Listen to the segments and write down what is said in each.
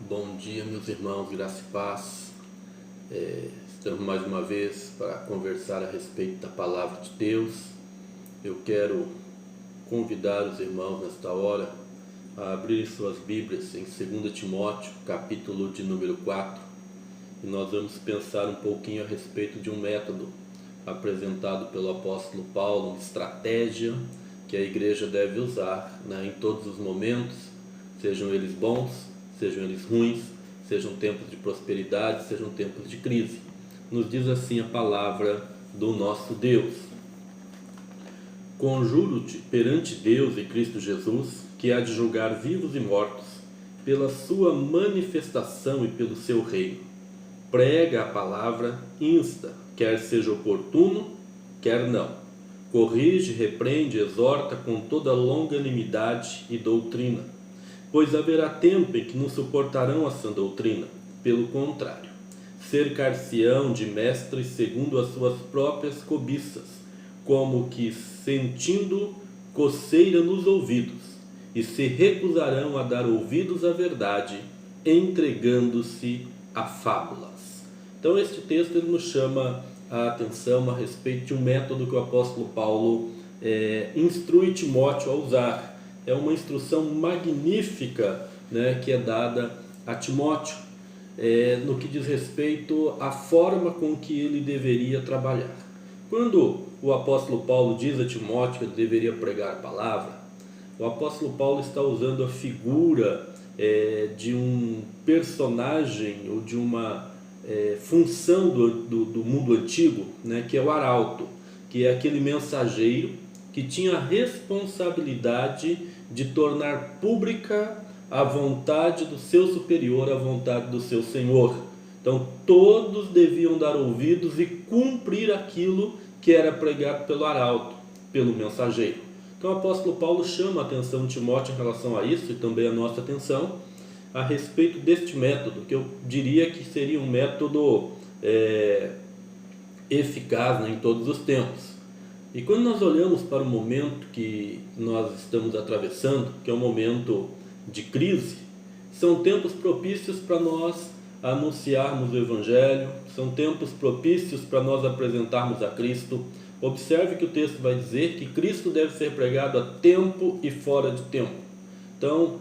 Bom dia, meus irmãos, graça e paz. Estamos mais uma vez para conversar a respeito da palavra de Deus. Eu quero convidar os irmãos nesta hora a abrir suas Bíblias em 2 Timóteo, capítulo de número 4, e nós vamos pensar um pouquinho a respeito de um método apresentado pelo apóstolo Paulo, uma estratégia que a igreja deve usar, em todos os momentos, sejam eles bons, sejam eles ruins, sejam tempos de prosperidade, sejam tempos de crise. Nos diz assim a palavra do nosso Deus: conjuro-te perante Deus e Cristo Jesus, que há de julgar vivos e mortos, pela sua manifestação e pelo seu reino. Prega a palavra, insta, quer seja oportuno, quer não. Corrige, repreende, exorta com toda longanimidade e doutrina. Pois haverá tempo em que não suportarão a sã doutrina. Pelo contrário, cercar-se-ão de mestres segundo as suas próprias cobiças, como que sentindo coceira nos ouvidos, e se recusarão a dar ouvidos à verdade, entregando-se a fábulas. Então este texto ele nos chama a atenção a respeito de um método que o apóstolo Paulo instrui Timóteo a usar. É uma instrução magnífica, que é dada a Timóteo, no que diz respeito à forma com que ele deveria trabalhar. Quando o apóstolo Paulo diz a Timóteo que ele deveria pregar a palavra, o apóstolo Paulo está usando a figura de um personagem ou de uma função do mundo antigo, que é o arauto, que é aquele mensageiro que tinha a responsabilidade de tornar pública a vontade do seu superior, a vontade do seu senhor. Então todos deviam dar ouvidos e cumprir aquilo que era pregado pelo arauto, pelo mensageiro. Então o apóstolo Paulo chama a atenção de Timóteo em relação a isso, e também a nossa atenção a respeito deste método, que eu diria que seria um método eficaz em todos os tempos. E quando nós olhamos para o momento que nós estamos atravessando, que é um momento de crise, são tempos propícios para nós anunciarmos o Evangelho, são tempos propícios para nós apresentarmos a Cristo. Observe que o texto vai dizer que Cristo deve ser pregado a tempo e fora de tempo. Então,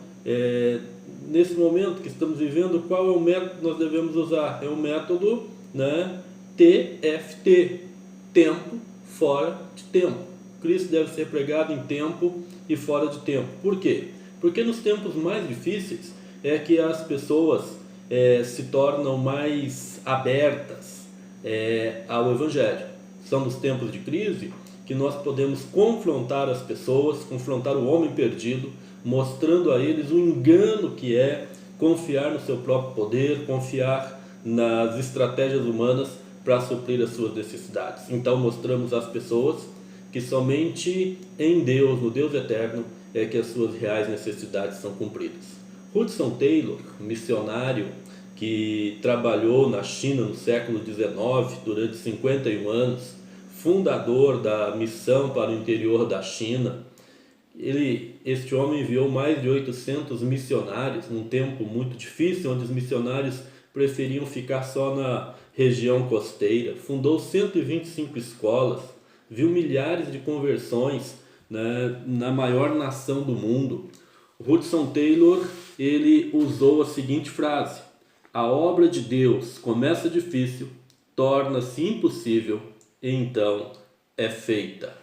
nesse momento que estamos vivendo, qual é o método que nós devemos usar? É o método TFT, tempo fora de tempo. Cristo deve ser pregado em tempo e fora de tempo. Por quê? Porque nos tempos mais difíceis é que as pessoas se tornam mais abertas ao Evangelho. São nos tempos de crise que nós podemos confrontar as pessoas, confrontar o homem perdido, mostrando a eles o engano que é confiar no seu próprio poder, confiar nas estratégias humanas para suprir as suas necessidades. Então mostramos às pessoas que somente em Deus, no Deus eterno, é que as suas reais necessidades são cumpridas. Hudson Taylor, missionário que trabalhou na China no século XIX durante 51 anos, fundador da missão para o interior da China, este homem enviou mais de 800 missionários num tempo muito difícil, onde os missionários preferiam ficar só na região costeira. Fundou 125 escolas, viu milhares de conversões, na maior nação do mundo. Hudson Taylor ele usou a seguinte frase: a obra de Deus começa difícil, torna-se impossível e então é feita.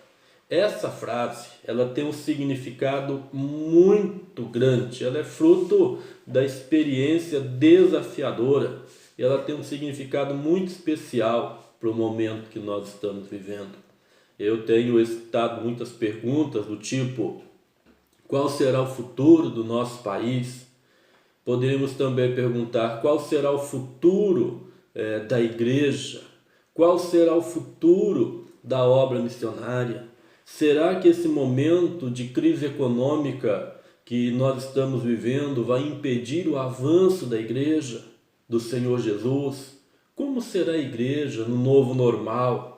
Essa frase ela tem um significado muito grande, ela é fruto da experiência desafiadora, e ela tem um significado muito especial para o momento que nós estamos vivendo. Eu tenho escutado muitas perguntas do tipo: qual será o futuro do nosso país? Poderíamos também perguntar: qual será o futuro da igreja? Qual será o futuro da obra missionária? Será que esse momento de crise econômica que nós estamos vivendo vai impedir o avanço da igreja do Senhor Jesus? Como será a igreja no novo normal?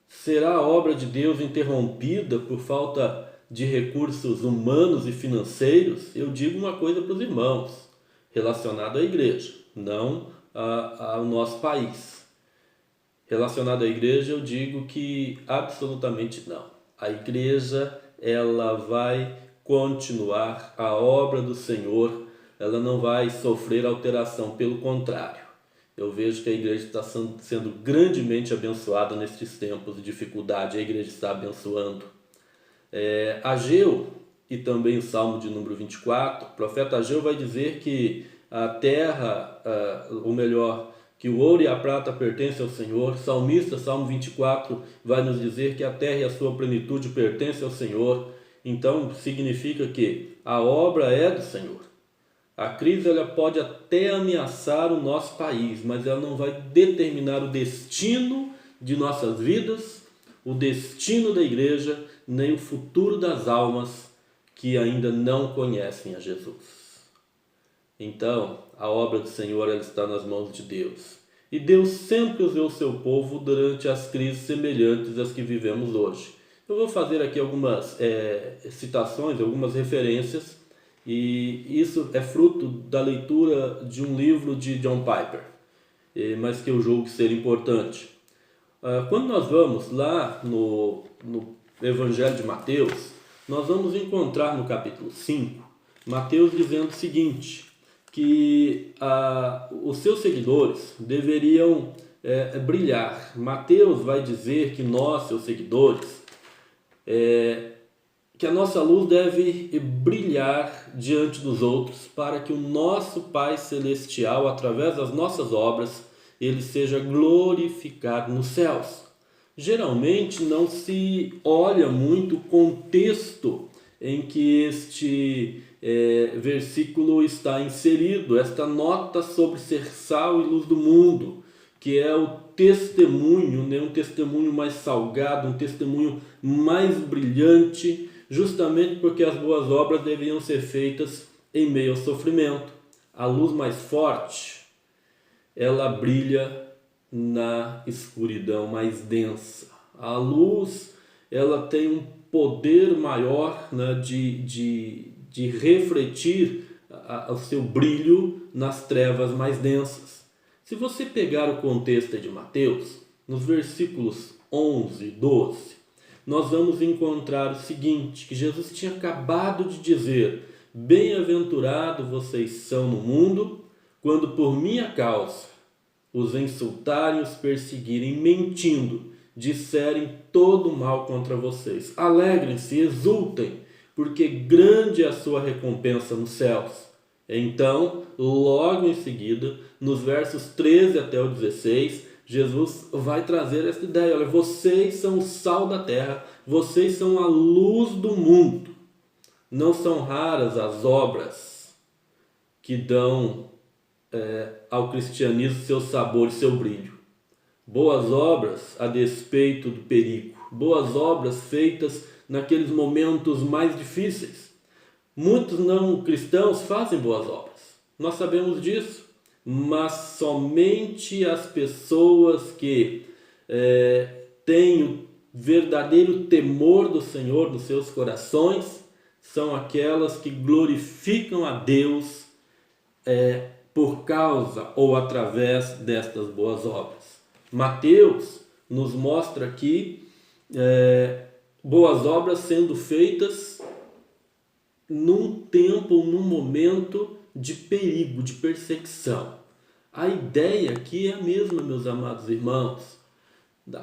Será a obra de Deus interrompida por falta de recursos humanos e financeiros? Eu digo uma coisa para os irmãos: relacionado à igreja, não ao nosso país. Relacionado à igreja, eu digo que absolutamente não. A igreja, ela vai continuar a obra do Senhor, ela não vai sofrer alteração, pelo contrário. Eu vejo que a igreja está sendo grandemente abençoada nesses tempos de dificuldade, a igreja está abençoando. Ageu, e também o Salmo de número 24, o profeta Ageu vai dizer que a terra, ou melhor, que o ouro e a prata pertencem ao Senhor. Salmista, Salmo 24, vai nos dizer que a terra e a sua plenitude pertencem ao Senhor. Então, significa que a obra é do Senhor. A crise, ela pode até ameaçar o nosso país, mas ela não vai determinar o destino de nossas vidas, o destino da igreja, nem o futuro das almas que ainda não conhecem a Jesus. Então, a obra do Senhor, ela está nas mãos de Deus. E Deus sempre usou o seu povo durante as crises semelhantes às que vivemos hoje. Eu vou fazer aqui algumas citações, algumas referências, e isso é fruto da leitura de um livro de John Piper, mas que eu julgo ser importante. Quando nós vamos lá no Evangelho de Mateus, nós vamos encontrar no capítulo 5, Mateus dizendo o seguinte, que os seus seguidores deveriam brilhar. Mateus vai dizer que nós, seus seguidores, que a nossa luz deve brilhar diante dos outros, para que o nosso Pai Celestial, através das nossas obras, ele seja glorificado nos céus. Geralmente não se olha muito o contexto em que este versículo está inserido, esta nota sobre ser sal e luz do mundo, que é o testemunho, né? Um testemunho mais salgado, um testemunho mais brilhante, justamente porque as boas obras deveriam ser feitas em meio ao sofrimento. A luz mais forte, ela brilha na escuridão mais densa. A luz, ela tem um poder maior, né, de refletir o seu brilho nas trevas mais densas. Se você pegar o contexto de Mateus, nos versículos 11 e 12, nós vamos encontrar o seguinte, que Jesus tinha acabado de dizer: bem-aventurado vocês são no mundo, quando por minha causa os insultarem, os perseguirem, mentindo, disserem todo mal contra vocês. Alegrem-se, exultem, porque grande é a sua recompensa nos céus. Então, logo em seguida, nos versos 13 até o 16, Jesus vai trazer essa ideia. Olha, vocês são o sal da terra, vocês são a luz do mundo. Não são raras as obras que dão ao cristianismo seu sabor e seu brilho. Boas obras a despeito do perigo. Boas obras feitas naqueles momentos mais difíceis. Muitos não cristãos fazem boas obras. Nós sabemos disso. Mas somente as pessoas que têm o verdadeiro temor do Senhor nos seus corações são aquelas que glorificam a Deus por causa ou através destas boas obras. Mateus nos mostra aqui boas obras sendo feitas num tempo, num momento de perigo, de perseguição. A ideia aqui é a mesma, meus amados irmãos.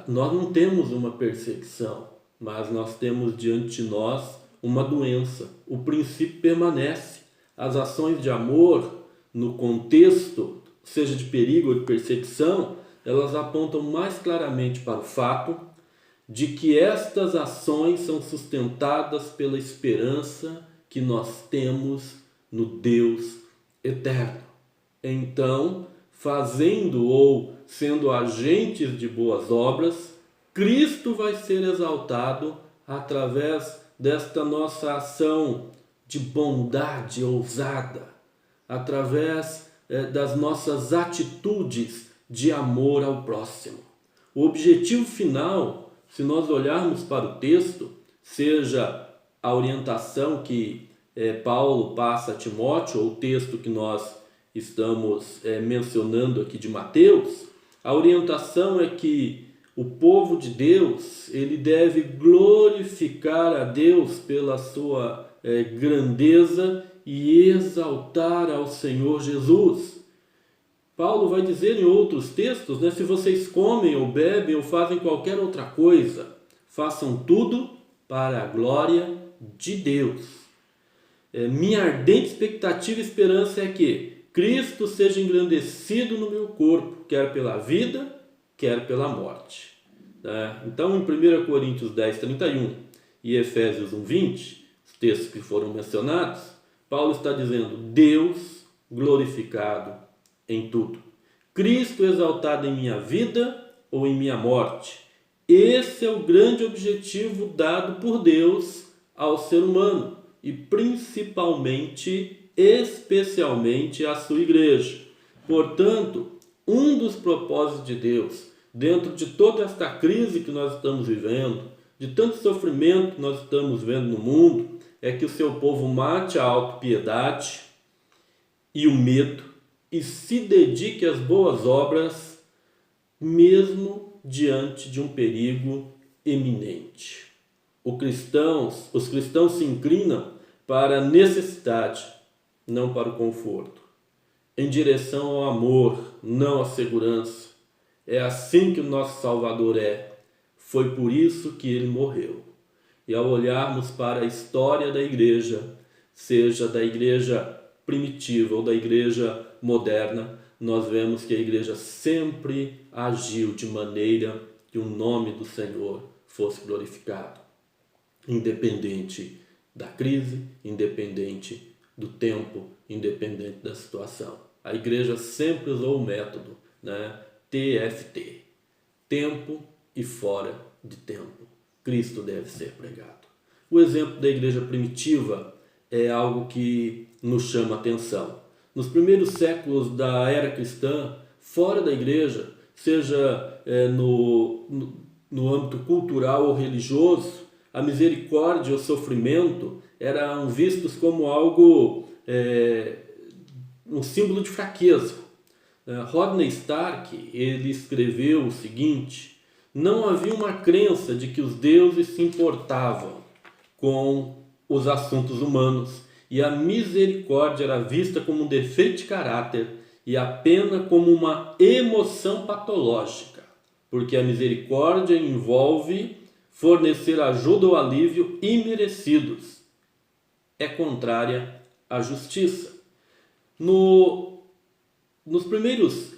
Nós não temos uma perseguição, mas nós temos diante de nós uma doença. O princípio permanece. As ações de amor, no contexto, seja de perigo ou de perseguição, elas apontam mais claramente para o fato de que estas ações são sustentadas pela esperança que nós temos no Deus eterno. Então, fazendo ou sendo agentes de boas obras, Cristo vai ser exaltado através desta nossa ação de bondade ousada, através das nossas atitudes de amor ao próximo. O objetivo final, se nós olharmos para o texto, seja a orientação que Paulo passa a Timóteo, ou o texto que nós estamos mencionando aqui de Mateus, a orientação é que o povo de Deus, ele deve glorificar a Deus pela sua grandeza e exaltar ao Senhor Jesus. Paulo vai dizer em outros textos, se vocês comem ou bebem ou fazem qualquer outra coisa, façam tudo para a glória de Deus. Minha ardente expectativa e esperança é que Cristo seja engrandecido no meu corpo, quer pela vida, quer pela morte. Então, em 1 Coríntios 10, 31 e Efésios 1, 20, os textos que foram mencionados, Paulo está dizendo: Deus glorificado em tudo, Cristo exaltado em minha vida ou em minha morte. Esse é o grande objetivo dado por Deus ao ser humano e especialmente à sua igreja. Portanto, um dos propósitos de Deus, dentro de toda esta crise que nós estamos vivendo, de tanto sofrimento que nós estamos vendo no mundo, é que o seu povo mate a autopiedade e o medo e se dedique às boas obras, mesmo diante de um perigo iminente. Os cristãos se inclinam para a necessidade, não para o conforto, em direção ao amor, não à segurança. É assim que o nosso Salvador é. Foi por isso que ele morreu. E ao olharmos para a história da igreja, seja da igreja primitiva ou da igreja moderna, nós vemos que a igreja sempre agiu de maneira que o nome do Senhor fosse glorificado, independente da crise, independente do tempo, independente da situação. A igreja sempre usou o método, TFT, tempo e fora de tempo. Cristo deve ser pregado. O exemplo da igreja primitiva é algo que nos chama a atenção. Nos primeiros séculos da era cristã, fora da igreja, seja no âmbito cultural ou religioso, a misericórdia e o sofrimento eram vistos como algo, um símbolo de fraqueza. Rodney Stark, ele escreveu o seguinte: não havia uma crença de que os deuses se importavam com os assuntos humanos e a misericórdia era vista como um defeito de caráter e a pena como uma emoção patológica, porque a misericórdia envolve fornecer ajuda ou alívio imerecidos. É contrária à justiça. Nos primeiros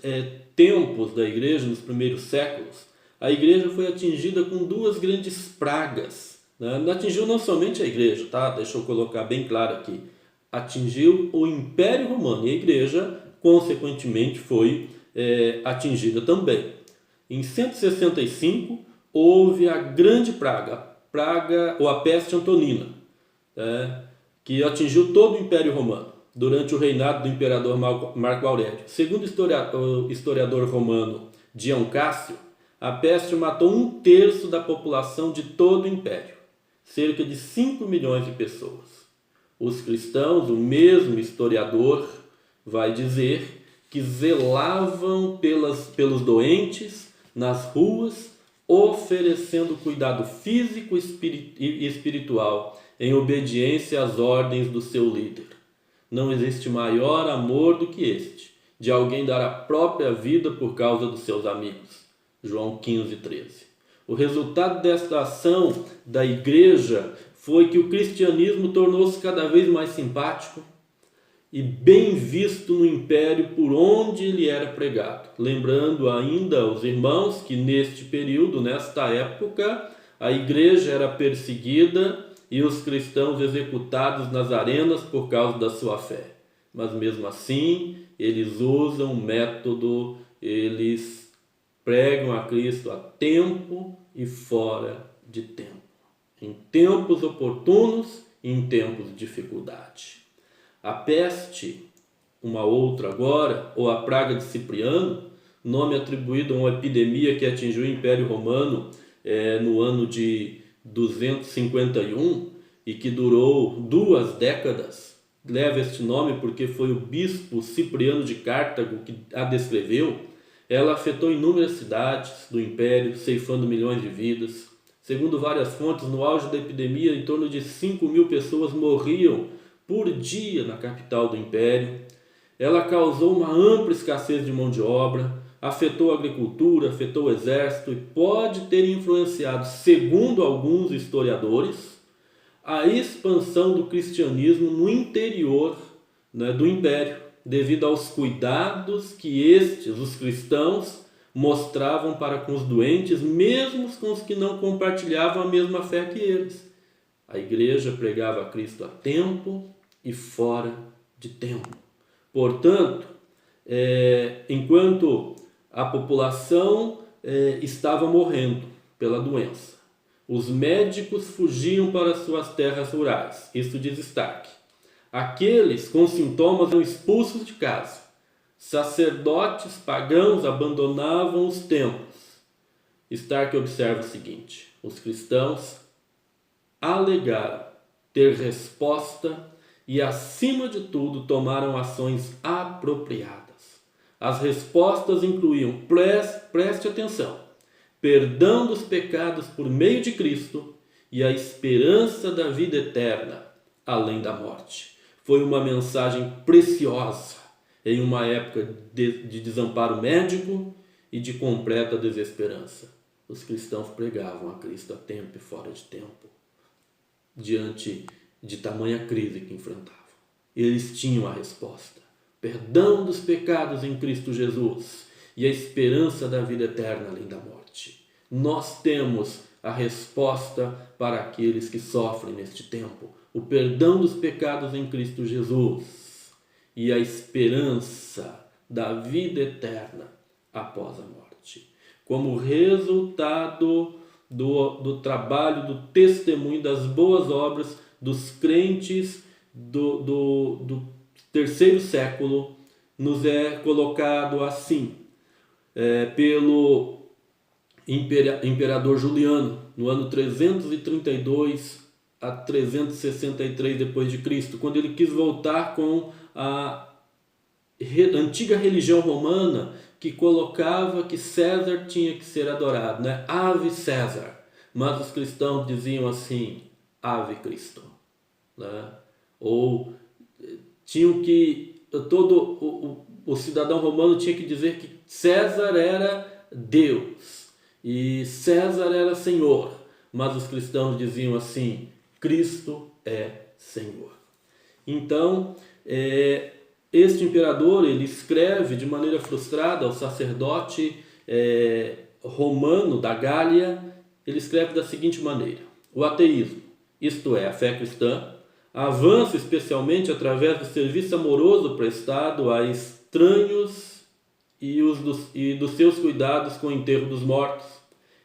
tempos da igreja, nos primeiros séculos, a igreja foi atingida com duas grandes pragas. Atingiu não somente a igreja, deixa eu colocar bem claro aqui. Atingiu o Império Romano e a igreja, consequentemente, foi atingida também. Em 165, houve a grande praga ou a peste antonina, que atingiu todo o Império Romano, durante o reinado do imperador Marco Aurélio. Segundo o historiador romano Dion Cássio, a peste matou 1/3 da população de todo o Império, cerca de 5 milhões de pessoas. Os cristãos, o mesmo historiador, vai dizer que zelavam pelos doentes nas ruas, oferecendo cuidado físico e espiritual em obediência às ordens do seu líder. Não existe maior amor do que este, de alguém dar a própria vida por causa dos seus amigos. João 15, 13. O resultado desta ação da igreja foi que o cristianismo tornou-se cada vez mais simpático e bem visto no império por onde ele era pregado. Lembrando ainda aos irmãos que neste período, nesta época, a igreja era perseguida e os cristãos executados nas arenas por causa da sua fé. Mas mesmo assim, eles usam o método, eles pregam a Cristo a tempo e fora de tempo. Em tempos oportunos e em tempos de dificuldade. A peste, uma outra agora, ou a praga de Cipriano, nome atribuído a uma epidemia que atingiu o Império Romano no ano de 251 e que durou 2 décadas, leva este nome porque foi o bispo Cipriano de Cartago que a descreveu. Ela afetou inúmeras cidades do império, ceifando milhões de vidas. Segundo várias fontes, no auge da epidemia, em torno de 5.000 pessoas morriam por dia na capital do império. Ela causou uma ampla escassez de mão de obra, afetou a agricultura, afetou o exército e pode ter influenciado, segundo alguns historiadores, a expansão do cristianismo no interior, né, do império, devido aos cuidados que os cristãos, mostravam para com os doentes, mesmo com os que não compartilhavam a mesma fé que eles. A igreja pregava a Cristo a tempo e fora de tempo. Portanto, enquanto a população estava morrendo pela doença, os médicos fugiam para suas terras rurais. Isso diz Stark. Aqueles com sintomas eram expulsos de casa. Sacerdotes pagãos abandonavam os templos. Stark observa o seguinte: os cristãos alegaram ter resposta e, acima de tudo, tomaram ações apropriadas. As respostas incluíam, preste atenção, perdão dos pecados por meio de Cristo e a esperança da vida eterna além da morte. Foi uma mensagem preciosa em uma época de desamparo médico e de completa desesperança. Os cristãos pregavam a Cristo a tempo e fora de tempo, diante de tamanha crise que enfrentavam. Eles tinham a resposta: perdão dos pecados em Cristo Jesus e a esperança da vida eterna além da morte. Nós temos a resposta para aqueles que sofrem neste tempo: o perdão dos pecados em Cristo Jesus e a esperança da vida eterna após a morte. Como resultado do trabalho, do testemunho, das boas obras dos crentes do terceiro século, nos é colocado assim, pelo imperador Juliano, no ano 332 a 363 depois de Cristo, quando ele quis voltar com a antiga religião romana que colocava que César tinha que ser adorado, né? Ave César. Mas os cristãos diziam assim: Ave Cristo, né? Ou tinham que o cidadão romano tinha que dizer que César era Deus e César era Senhor, mas os cristãos diziam assim: Cristo é Senhor. Então, este imperador, ele escreve de maneira frustrada ao sacerdote romano da Gália. Ele escreve da seguinte maneira: o ateísmo, isto é, a fé cristã, avança especialmente através do serviço amoroso prestado a estranhos e dos seus cuidados com o enterro dos mortos.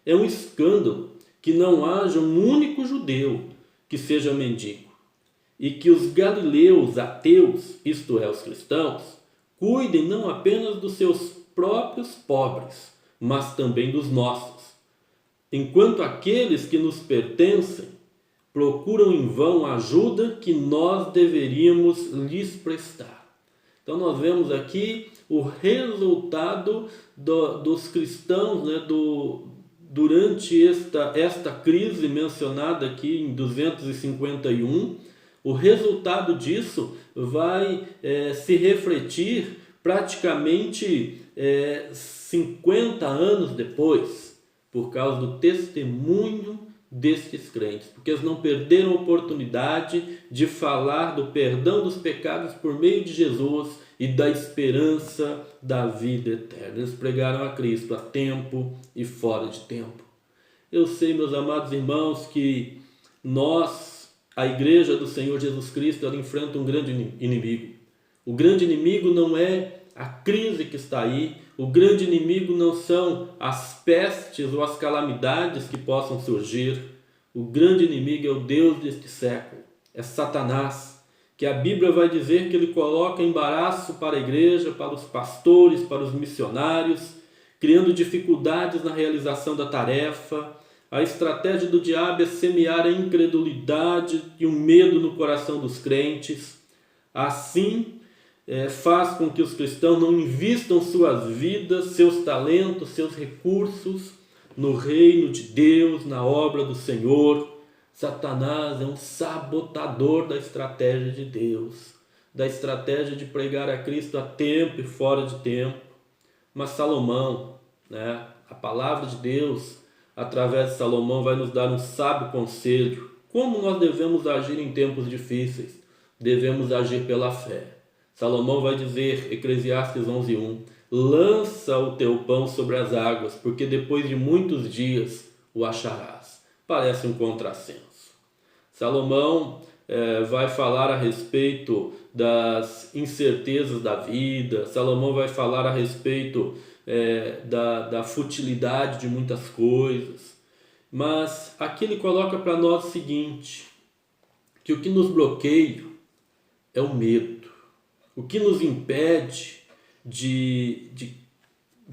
É um escândalo que não haja um único judeu que seja mendigo, e que os galileus ateus, isto é, os cristãos, cuidem não apenas dos seus próprios pobres, mas também dos nossos, enquanto aqueles que nos pertencem procuram em vão a ajuda que nós deveríamos lhes prestar. Então nós vemos aqui o resultado dos cristãos, né, durante esta crise mencionada aqui em 251. O resultado disso vai se refletir praticamente 50 anos depois, por causa do testemunho destes crentes, porque eles não perderam a oportunidade de falar do perdão dos pecados por meio de Jesus e da esperança da vida eterna. Eles pregaram a Cristo a tempo e fora de tempo. Eu sei, meus amados irmãos, que a Igreja do Senhor Jesus Cristo, ela enfrenta um grande inimigo. O grande inimigo não é a crise que está aí, o grande inimigo não são as pestes ou as calamidades que possam surgir. O grande inimigo é o Deus deste século, é Satanás, que a Bíblia vai dizer que ele coloca embaraço para a igreja, para os pastores, para os missionários, criando dificuldades na realização da tarefa. A estratégia do diabo é semear a incredulidade e o medo no coração dos crentes. Assim, faz com que os cristãos não invistam suas vidas, seus talentos, seus recursos no reino de Deus, na obra do Senhor. Satanás é um sabotador da estratégia de Deus, da estratégia de pregar a Cristo a tempo e fora de tempo. Mas Salomão, né, a palavra de Deus, através de Salomão, vai nos dar um sábio conselho. Como nós devemos agir em tempos difíceis? Devemos agir pela fé. Salomão vai dizer, Eclesiastes 11:1, lança o teu pão sobre as águas, porque depois de muitos dias o acharás. Parece um contrassenso. Salomão vai falar a respeito das incertezas da vida. Salomão vai falar a respeito da futilidade de muitas coisas. Mas aqui ele coloca para nós o seguinte, que o que nos bloqueia é o medo. O que nos impede de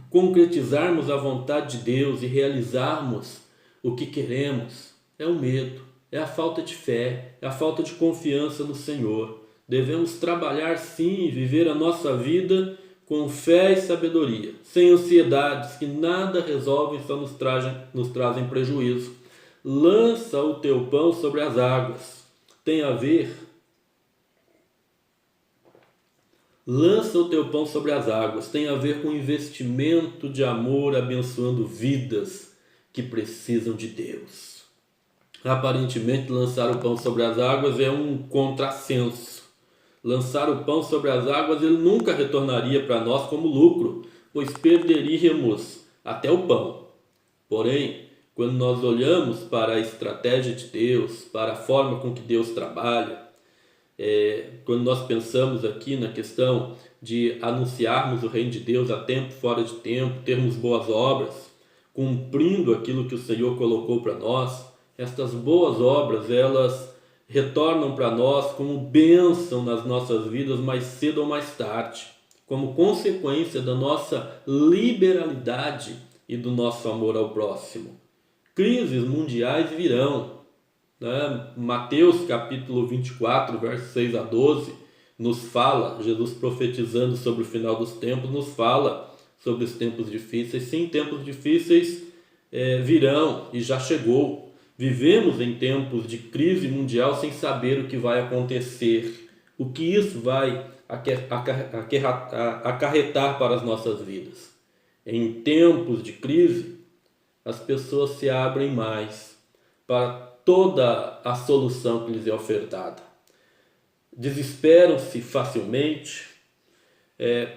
concretizarmos a vontade de Deus e realizarmos o que queremos é o medo, é a falta de fé, é a falta de confiança no Senhor. Devemos trabalhar sim e viver a nossa vida com fé e sabedoria, sem ansiedades que nada resolvem, só nos trazem prejuízo. Lança o teu pão sobre as águas. Tem a ver... Lança o teu pão sobre as águas. Tem a ver com investimento de amor, abençoando vidas que precisam de Deus. Aparentemente, lançar o pão sobre as águas é um contrassenso. Lançar o pão sobre as águas, ele nunca retornaria para nós como lucro, pois perderíamos até o pão. Porém, quando nós olhamos para a estratégia de Deus, para a forma com que Deus trabalha, quando nós pensamos aqui na questão de anunciarmos o reino de Deus a tempo, fora de tempo, termos boas obras, cumprindo aquilo que o Senhor colocou para nós, estas boas obras, elas retornam para nós como bênção nas nossas vidas mais cedo ou mais tarde, como consequência da nossa liberalidade e do nosso amor ao próximo. Crises mundiais virão, né? Mateus capítulo 24, versos 6 a 12, nos fala, Jesus profetizando sobre o final dos tempos, nos fala sobre os tempos difíceis. Sim, tempos difíceis virão e já chegou. Vivemos em tempos de crise mundial sem saber o que vai acontecer, o que isso vai acarretar para as nossas vidas. Em tempos de crise, as pessoas se abrem mais para toda a solução que lhes é ofertada. Desesperam-se facilmente,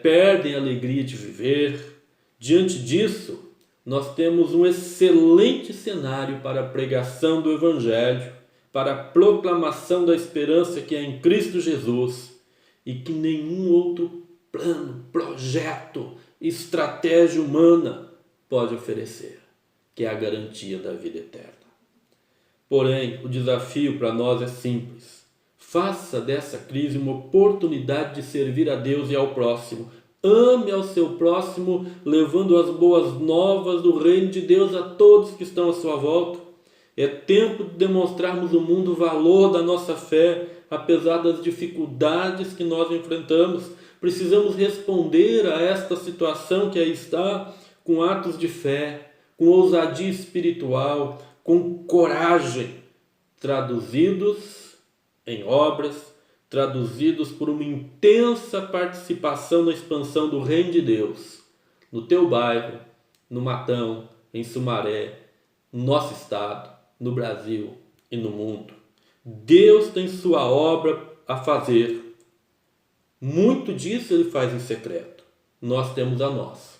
perdem a alegria de viver. Diante disso, nós temos um excelente cenário para a pregação do Evangelho, para a proclamação da esperança que é em Cristo Jesus e que nenhum outro plano, projeto, estratégia humana pode oferecer, que é a garantia da vida eterna. Porém, o desafio para nós é simples. Faça dessa crise uma oportunidade de servir a Deus e ao próximo. Ame ao seu próximo, levando as boas novas do reino de Deus a todos que estão à sua volta. É tempo de demonstrarmos ao mundo o valor da nossa fé, apesar das dificuldades que nós enfrentamos. Precisamos responder a esta situação que aí está com atos de fé, com ousadia espiritual, com coragem, traduzidos em obras, traduzidos por uma intensa participação na expansão do reino de Deus, no teu bairro, no Matão, em Sumaré, no nosso estado, no Brasil e no mundo. Deus tem sua obra a fazer. Muito disso ele faz em secreto. Nós temos a nossa.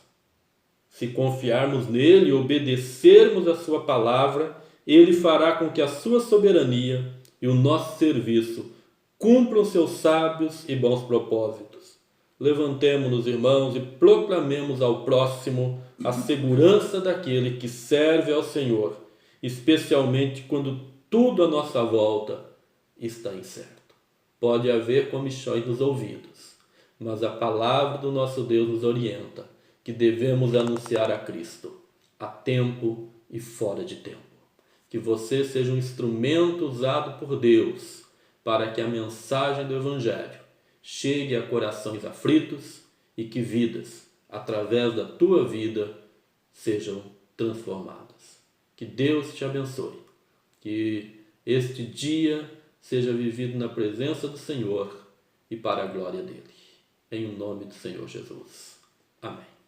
Se confiarmos nele e obedecermos a sua palavra, ele fará com que a sua soberania e o nosso serviço cumpram seus sábios e bons propósitos. Levantemo-nos, irmãos, e proclamemos ao próximo a segurança daquele que serve ao Senhor, especialmente quando tudo à nossa volta está incerto. Pode haver comichões nos ouvidos, mas a palavra do nosso Deus nos orienta que devemos anunciar a Cristo a tempo e fora de tempo. Que você seja um instrumento usado por Deus para que a mensagem do Evangelho chegue a corações aflitos e que vidas, através da tua vida, sejam transformadas. Que Deus te abençoe. Que este dia seja vivido na presença do Senhor e para a glória dele. Em nome do Senhor Jesus. Amém.